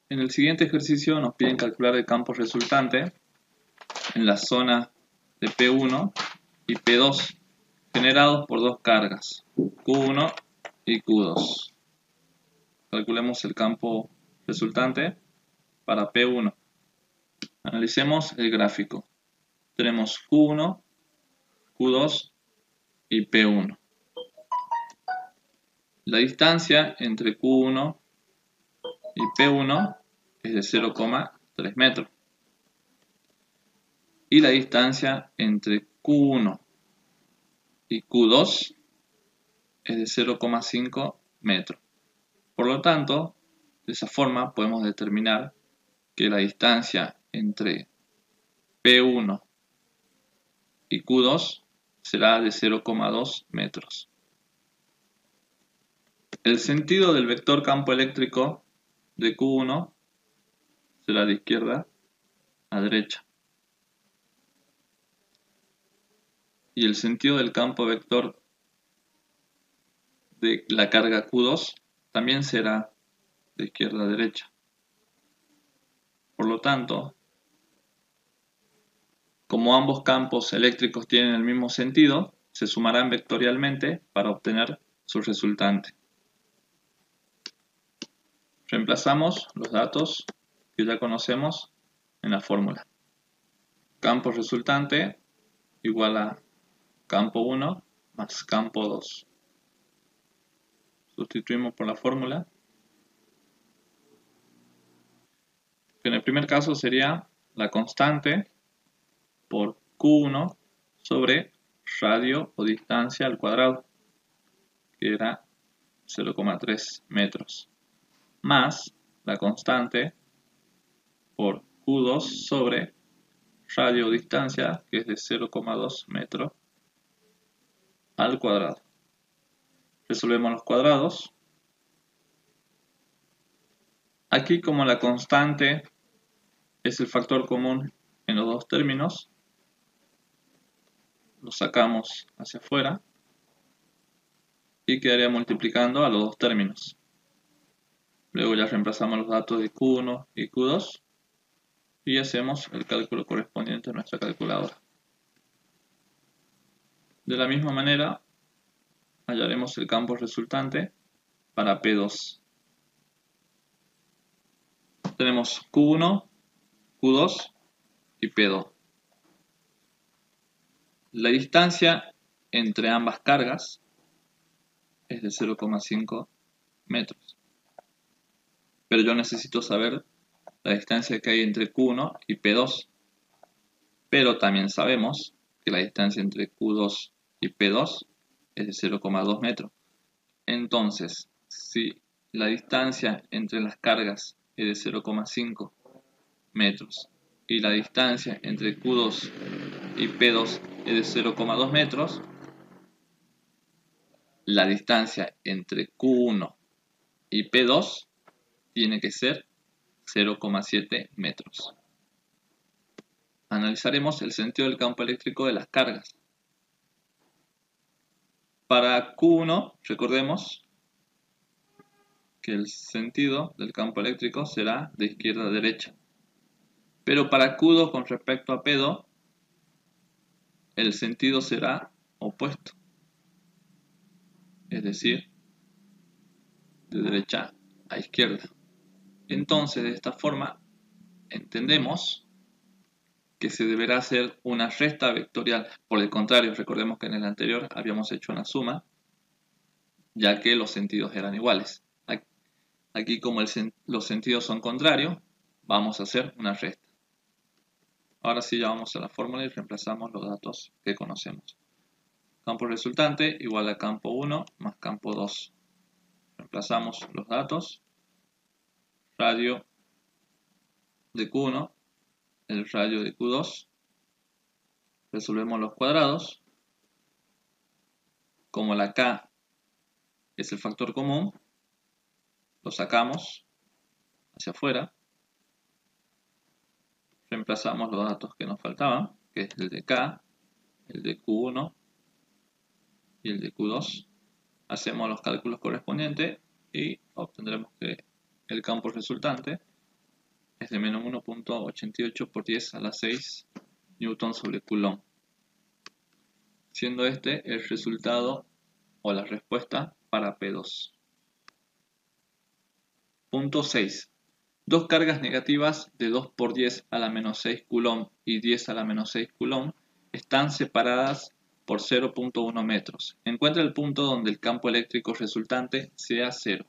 En el siguiente ejercicio nos piden calcular el campo resultante en la zona de P1 y P2 generados por dos cargas, Q1 y Q2. Calculemos el campo resultante para P1. Analicemos el gráfico. Tenemos Q1, Q2 y P1. La distancia entre Q1 y P1 es de 0,3 metros. Y la distancia entre Q1 y Q2 es de 0,5 metros. Por lo tanto, de esa forma podemos determinar que la distancia entre P1 y Q2 será de 0,2 metros. El sentido del vector campo eléctrico de Q1 será de izquierda a derecha. Y el sentido del campo vector de la carga Q2 también será de izquierda a derecha. Por lo tanto, como ambos campos eléctricos tienen el mismo sentido, se sumarán vectorialmente para obtener su resultante. Reemplazamos los datos que ya conocemos en la fórmula. Campo resultante igual a campo 1 más campo 2. Sustituimos por la fórmula. En el primer caso sería la constante por Q1 sobre radio o distancia al cuadrado, que era 0,3 metros, más la constante por Q2 sobre radio o distancia, que es de 0,2 metros al cuadrado. Resolvemos los cuadrados. Aquí, como la constante es el factor común en los dos términos, lo sacamos hacia afuera y quedaría multiplicando a los dos términos. Luego ya reemplazamos los datos de Q1 y Q2 y hacemos el cálculo correspondiente a nuestra calculadora. De la misma manera, hallaremos el campo resultante para P2. Tenemos Q1, Q2 y P2. La distancia entre ambas cargas es de 0,5 metros. Pero yo necesito saber la distancia que hay entre Q1 y P2. Pero también sabemos que la distancia entre Q2 y P2 es de 0,2 metros. Entonces, si la distancia entre las cargas es de 0,5 metros y la distancia entre Q2 y P2 es de 0,2 metros, la distancia entre Q1 y P2 tiene que ser 0,7 metros. Analizaremos el sentido del campo eléctrico de las cargas. Para Q1, recordemos que el sentido del campo eléctrico será de izquierda a derecha. Pero para Q2 con respecto a P2, el sentido será opuesto. Es decir, de derecha a izquierda. Entonces, de esta forma, entendemos que se deberá hacer una resta vectorial. Por el contrario, recordemos que en el anterior habíamos hecho una suma, ya que los sentidos eran iguales. Aquí, como los sentidos son contrarios, vamos a hacer una resta. Ahora sí, ya vamos a la fórmula y reemplazamos los datos que conocemos. Campo resultante igual a campo 1 más campo 2. Reemplazamos los datos. Radio de Q1, el radio de Q2. Resolvemos los cuadrados. Como la K es el factor común, lo sacamos hacia afuera. Reemplazamos los datos que nos faltaban, que es el de K, el de Q1 y el de Q2. Hacemos los cálculos correspondientes y obtendremos que el campo resultante es de menos 1.88 por 10 a la 6 newton sobre coulomb, siendo este el resultado o la respuesta para P2. Punto 6. Dos cargas negativas de 2 por 10 a la menos 6 coulomb y 10 a la menos 6 coulomb están separadas por 0.1 metros. Encuentra el punto donde el campo eléctrico resultante sea 0.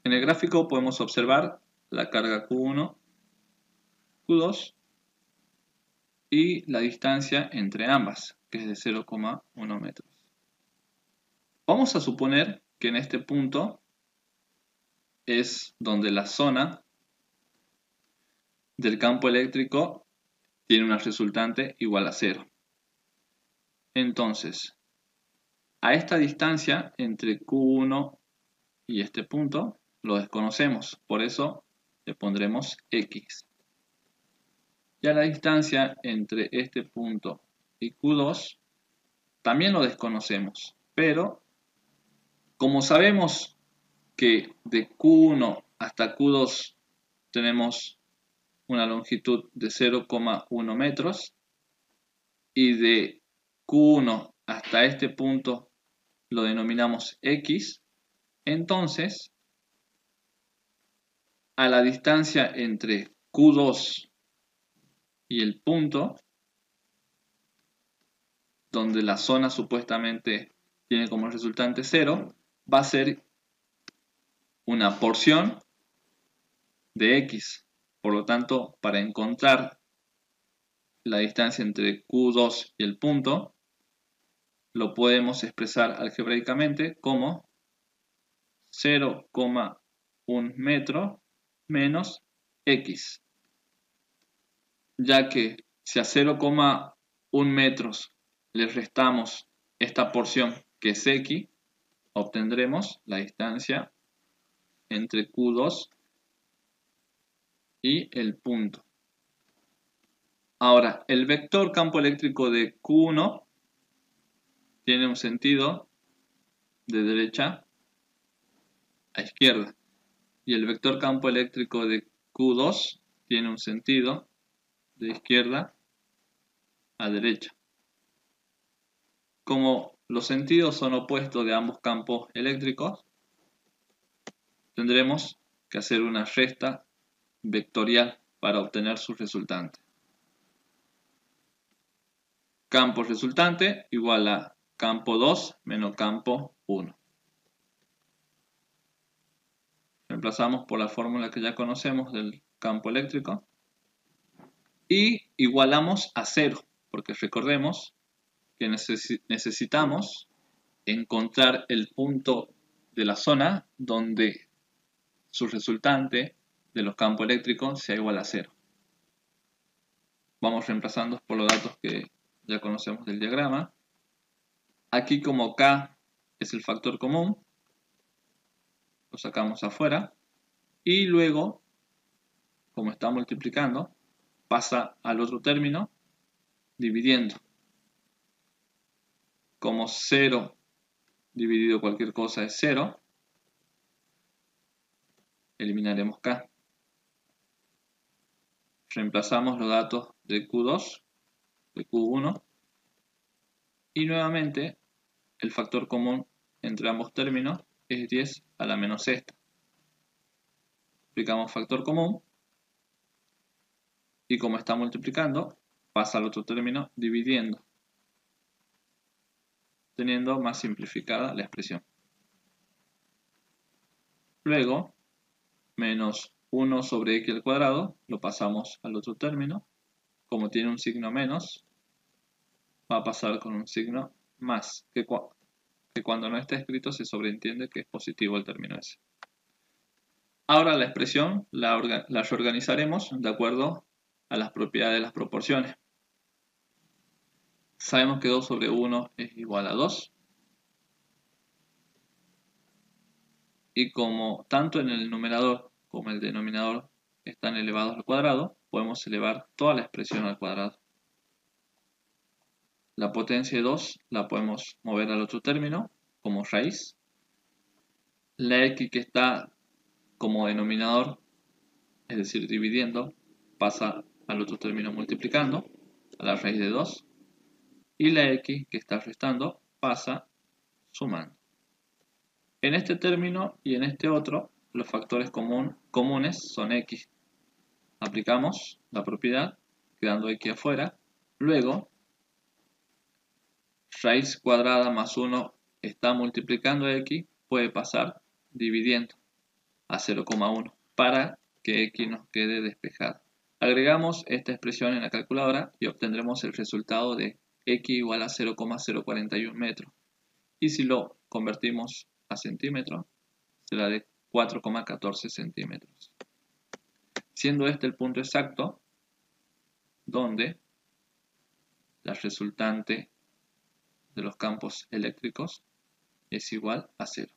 En el gráfico podemos observar la carga Q1, Q2 y la distancia entre ambas, que es de 0,1 metros. Vamos a suponer que en este punto es donde la zona del campo eléctrico tiene una resultante igual a 0. Entonces, a esta distancia entre Q1 y este punto lo desconocemos, por eso le pondremos X. Y a la distancia entre este punto y Q2 también lo desconocemos, pero como sabemos que de Q1 hasta Q2 tenemos una longitud de 0,1 metros y de Q1 hasta este punto lo denominamos X, entonces a la distancia entre Q2 y el punto donde la zona supuestamente tiene como resultante 0, va a ser una porción de X. Por lo tanto, para encontrar la distancia entre Q2 y el punto, lo podemos expresar algebraicamente como 0,1 metro menos X, ya que si a 0,1 metros le restamos esta porción que es X, obtendremos la distancia entre Q2 y el punto. Ahora, el vector campo eléctrico de Q1 tiene un sentido de derecha a izquierda y el vector campo eléctrico de Q2 tiene un sentido de izquierda a derecha. Como los sentidos son opuestos de ambos campos eléctricos, tendremos que hacer una resta vectorial para obtener su resultante. Campo resultante igual a campo 2 menos campo 1. Reemplazamos por la fórmula que ya conocemos del campo eléctrico y igualamos a 0, porque recordemos que necesitamos encontrar el punto de la zona donde su resultante de los campos eléctricos sea igual a 0. Vamos reemplazando por los datos que ya conocemos del diagrama. Aquí como K es el factor común, lo sacamos afuera y luego, como está multiplicando, pasa al otro término dividiendo. Como 0 dividido cualquier cosa es 0, eliminaremos K. Reemplazamos los datos de Q2, de Q1 y nuevamente el factor común entre ambos términos es 10 a la menos sexta. Aplicamos factor común y como está multiplicando, pasa al otro término dividiendo, teniendo más simplificada la expresión. Luego, menos 1 sobre x al cuadrado, lo pasamos al otro término. Como tiene un signo menos, va a pasar con un signo más, que cuando no está escrito se sobreentiende que es positivo el término ese. Ahora la expresión la reorganizaremos de acuerdo a las propiedades de las proporciones. Sabemos que 2 sobre 1 es igual a 2. Y como tanto en el numerador como el denominador están elevados al cuadrado, podemos elevar toda la expresión al cuadrado. La potencia de 2 la podemos mover al otro término como raíz. La x que está como denominador es decir, dividiendo, pasa al otro término multiplicando, a la raíz de 2, y la x que está restando pasa sumando. En este término y en este otro, los factores comunes son x. Aplicamos la propiedad, quedando x afuera. Luego, raíz cuadrada más 1 está multiplicando x, puede pasar dividiendo a 0,1 para que x nos quede despejado. Agregamos esta expresión en la calculadora y obtendremos el resultado de x igual a 0,041 metros. Y si lo convertimos a centímetros, será de 4,14 centímetros. Siendo este el punto exacto donde la resultante de los campos eléctricos es igual a 0.